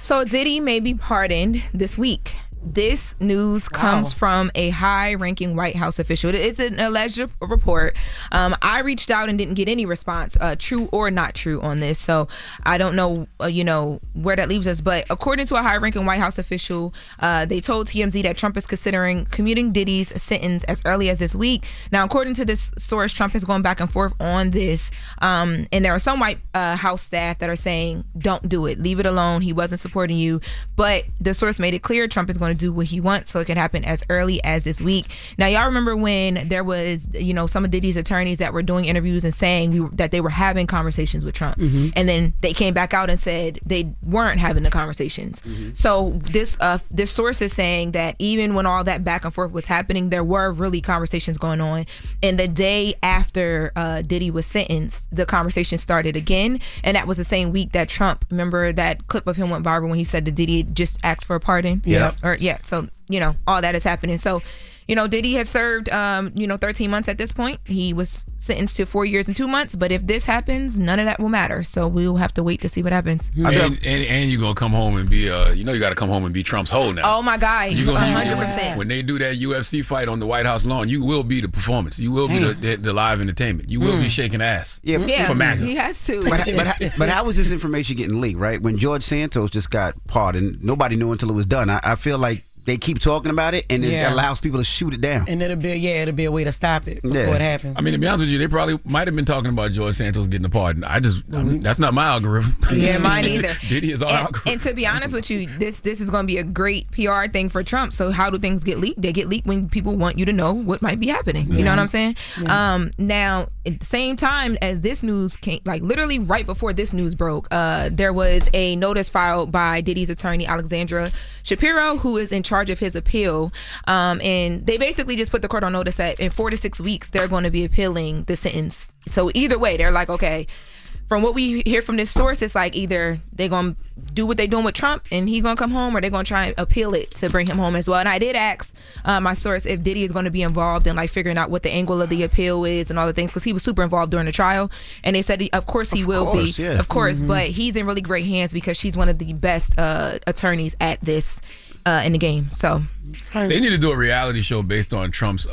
So Diddy may be pardoned this week. This news comes from a high-ranking White House official. It's an alleged report. I reached out and didn't get any response, true or not true, on this. So I don't know, where that leaves us. But according to a high-ranking White House official, they told TMZ that Trump is considering commuting Diddy's sentence as early as this week. Now, according to this source, Trump is going back and forth on this. And there are some White House staff that are saying, don't do it. Leave it alone. He wasn't supporting you. But the source made it clear Trump is going to do what he wants, so it can happen as early as this week. Now, y'all remember when there was, some of Diddy's attorneys that were doing interviews and saying that they were having conversations with Trump, and then they came back out and said they weren't having the conversations. So this source is saying that even when all that back and forth was happening, there were really conversations going on. And the day after Diddy was sentenced, the conversation started again, and that was the same week that Trump, remember that clip of him went viral when he said that Diddy just asked for a pardon? So, all that is happening. So, Diddy has served, 13 months at this point. He was sentenced to 4 years and 2 months. But if this happens, none of that will matter. So we'll have to wait to see what happens. And you're going to come home and be, you got to come home and be Trump's hoe now. Oh, my God. 100%. When they do that UFC fight on the White House lawn, you will be the performance. You will be the live entertainment. You will be shaking ass. Yeah, for MAGA. He has to. But how was this information getting leaked, right? When George Santos just got pardoned, nobody knew until it was done. I feel like they keep talking about it, and it allows people to shoot it down. And it'll be a way to stop it before it happens. I mean, to be honest with you, they probably might have been talking about George Santos getting a pardon. That's not my algorithm. Yeah, mine either. Diddy is our algorithm. And to be honest with you, this is going to be a great PR thing for Trump. So how do things get leaked? They get leaked when people want you to know what might be happening. You know what I'm saying? Now, at the same time as this news came, like literally right before this news broke, there was a notice filed by Diddy's attorney, Alexandra Shapiro, who is in charge of his appeal. And they basically just put the court on notice that in 4 to 6 weeks, they're going to be appealing the sentence. So either way, they're like, okay, from what we hear from this source, it's like either they're going to do what they're doing with Trump and he's going to come home, or they're going to try and appeal it to bring him home as well. And I did ask my source if Diddy is going to be involved in like figuring out what the angle of the appeal is and all the things, because he was super involved during the trial. And they said, of course he will be. Yeah. Of course, but he's in really great hands because she's one of the best attorneys at this in the game. So they need to do a reality show based on Trump's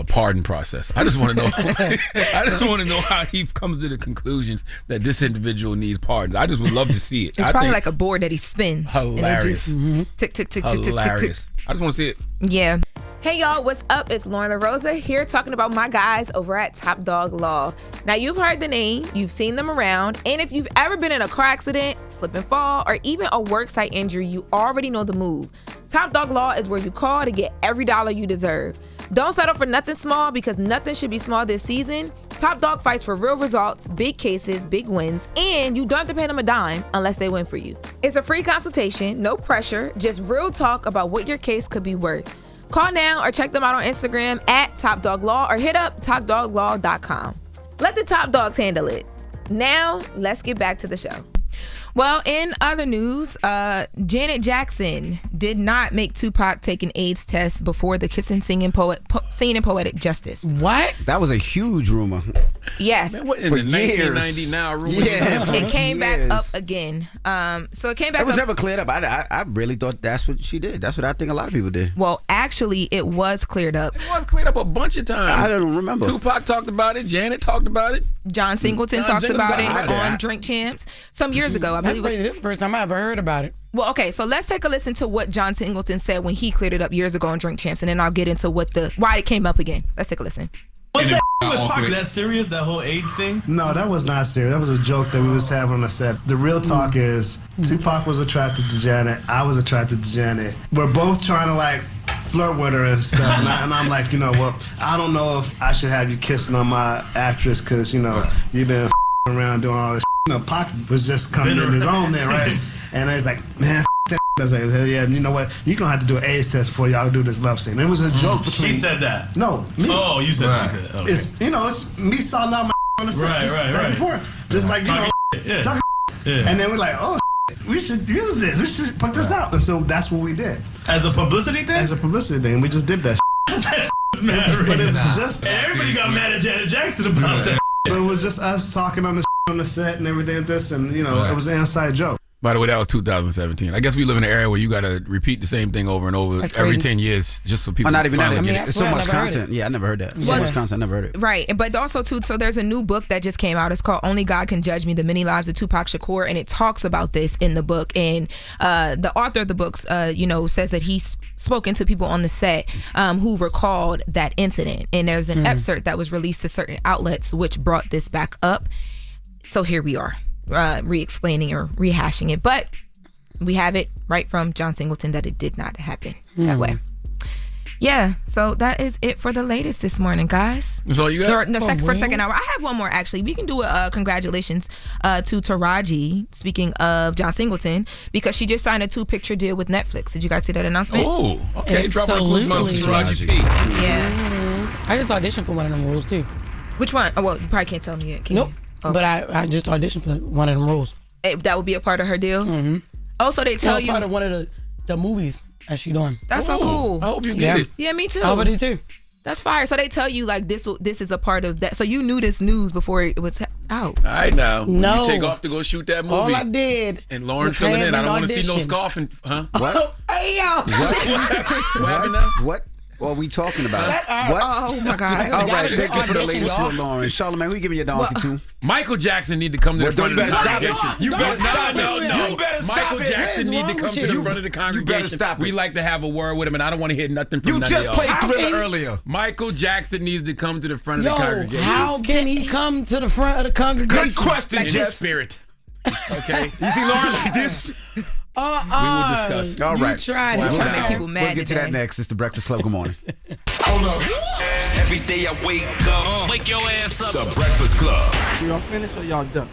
pardon process. I just want to know. I just want to know how he comes to the conclusions that this individual needs pardons. I just would love to see it. It's probably like a board that he spins. Hilarious. And tick, tick, tick, tick, tick, tick, tick. I just want to see it. Yeah. Hey y'all, what's up? It's Loren LoRosa here talking about my guys over at Top Dog Law. Now you've heard the name, you've seen them around, and if you've ever been in a car accident, slip and fall, or even a worksite injury, you already know the move. Top Dog Law is where you call to get every dollar you deserve. Don't settle for nothing small, because nothing should be small this season. Top Dog fights for real results, big cases, big wins, and you don't have to pay them a dime unless they win for you. It's a free consultation, no pressure, just real talk about what your case could be worth. Call now or check them out on Instagram at Top Dog Law or hit up topdoglaw.com. Let the top dogs handle it. Now, let's get back to the show. Well, in other news, Janet Jackson did not make Tupac take an AIDS test before the Kissing Scene in Poetic Justice. What? That was a huge rumor. Yes. Man, what, in the 1990 now rumor? Yeah, it came back up again. So it came back up. It was never cleared up. I really thought that's what she did. That's what I think a lot of people did. Well, actually, it was cleared up. It was cleared up a bunch of times. I don't remember. Tupac talked about it. Janet talked about it. John Singleton talked about it on Drink Champs some years ago. That's crazy. This is the first time I ever heard about it. Well, okay, so let's take a listen to what John Singleton said when he cleared it up years ago on Drink Champs, and then I'll get into why it came up again. Let's take a listen. What's that with Pac? Is that serious, that whole AIDS thing? No, that was not serious. That was a joke that we was having on the set. The real talk is Tupac was attracted to Janet. I was attracted to Janet. We're both trying to like flirt with her and stuff. And I'm like, I don't know if I should have you kissing on my actress because, you've been around doing all this. Pac was just coming in his own there, right? And I was like, man, that. I was like, hell yeah, you know what? You're going to have to do an AIDS test before y'all do this love scene. It was a joke between... She said that? No, me. Oh, you said that. Okay. It's me salting out my on the set back and forth. Just like, talking and then we're like, oh, we should use this. We should put this out. And so that's what we did. As a publicity thing? As a publicity thing. We just did that. That was mad. But it was just... And everybody got mad at Janet Jackson about that. But it was just us talking on the set and everything like this, and it was an inside joke. By the way, that was 2017. I guess we live in an era where you got to repeat the same thing over and over every 10 years just so people not even that. finally get it. There's so much content. Yeah, I never heard that. So much content, I never heard it. Right, but also too, so there's a new book that just came out. It's called Only God Can Judge Me: The Many Lives of Tupac Shakur, and it talks about this in the book. And the author of the books, says that he's spoken to people on the set who recalled that incident. And there's an excerpt that was released to certain outlets which brought this back up. So here we are, re-explaining or rehashing it, but we have it right from John Singleton that it did not happen that way. Yeah, so that is it for the latest this morning, guys. That's all you got? For second hour. I have one more, actually. We can do a congratulations to Taraji, speaking of John Singleton, because she just signed a 2-picture deal with Netflix. Did you guys see that announcement? Oh, okay. Drop my quick mouth to Taraji P. Yeah. I just auditioned for one of them roles, too. Which one? Oh, well, you probably can't tell me yet. Can Nope. you? Okay. But I just auditioned for one of them roles. That would be a part of her deal? Mm-hmm. Oh, so they tell you. part of one of the movies that she doing. That's so cool. I hope you get it. Yeah, me too. I hope it is too. That's fire. So they tell you like this is a part of that. So you knew this news before it was out. All right, now. No. You take off to go shoot that movie. All I did. And Lauren was filling have in. I an don't want to see no audition. scoffing. Huh? What? Hey, yo. What happened now? What are we talking about? What? Oh, my God. All right, Gotta thank you for the audition, latest y'all. with Lauren. Charlamagne, who you giving your donkey to? Michael Jackson need to come to the front of the congregation. You better stop it. No. You better stop Michael it. Jackson need to come to the front of the congregation. stop it. We like to have a word with him, and I don't want to hear nothing from You none just of y'all. played Thriller earlier. Michael Jackson needs to come to the front of the congregation. How can he come to the front of the congregation? Good question, In Jess. spirit. Okay? You see Lauren like this? We will discuss. All right. You tried I'm it. trying to make people mad We'll get to today. that next. It's the Breakfast Club. Good morning. Hold up. Every day I wake up. Wake your ass up. The Breakfast Club. Y'all finished or y'all done?